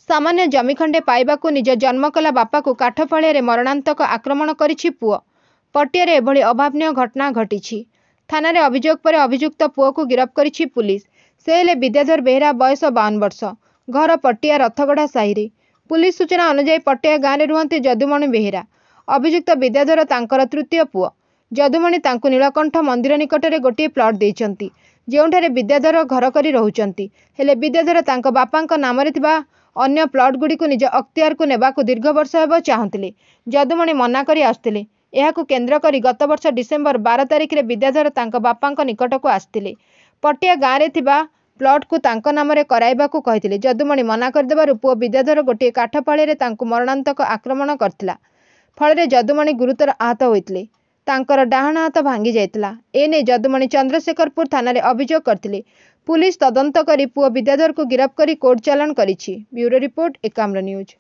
सामान्य जमी खंडे पाइबाकू निज जन्म कला बापा को काठ फळियारे मरणांतक आक्रमण करिछि पुओ। पटियारे एभଳି अभावनीय घटना घटिछि। थानारे अभियोग पर अभियुक्त पुओ को गिरफ्त करिछि पुलिस। से हेले विद्याधर बेहेरा, बयस 52 वर्ष, घर पटिया रथगढ़ा साहिरे। पुलिस सूचना अनुसार पटिया गाँव में रुहନ୍ତି जदुमणि बेहेरा। अभियुक्त विद्याधर तांकर तृतीय पुओ। जदुमणि तांकु नीलकंठ मंदिर निकटरे गोटे प्लट देइछंती, जेउठारे विद्याधर घर करी रहुचंती। हेले विद्याधर तांको बापांक नामरे थिबा अन्य प्लट गुड़ी को निज अख्तियार को नेबाकू दीर्घ वर्ष हेब चाहुथिले। जदुमणि मना करी आसुथिले। एहाकू केंद्र करी गत वर्ष डिसेम्बर 12 तारिख रे विद्याधर तांको बापांक निकटकू आसथिले। पटिया गाँव रे थिबा प्लट को तांको नामरे कराइबाकू कहिथिले। जदुमणि मना करदेबारु पुओ विद्याधर गोटे काठ फळियारे तांकू मरणांतक आक्रमण करथिला। फଳରେ जदुमणि गुरुतर आहत होइथिले। तांकर डाहाण हाथ भांगी जाइतिला। एने जदुमणि चंद्रशेखरपुर थानारे अभियोग करथिले। पुलिस तदंत करी पुओ विद्याधर को गिरफ्त करी कोर्ट चालाण करिछि। Bureau report, Ekamra news.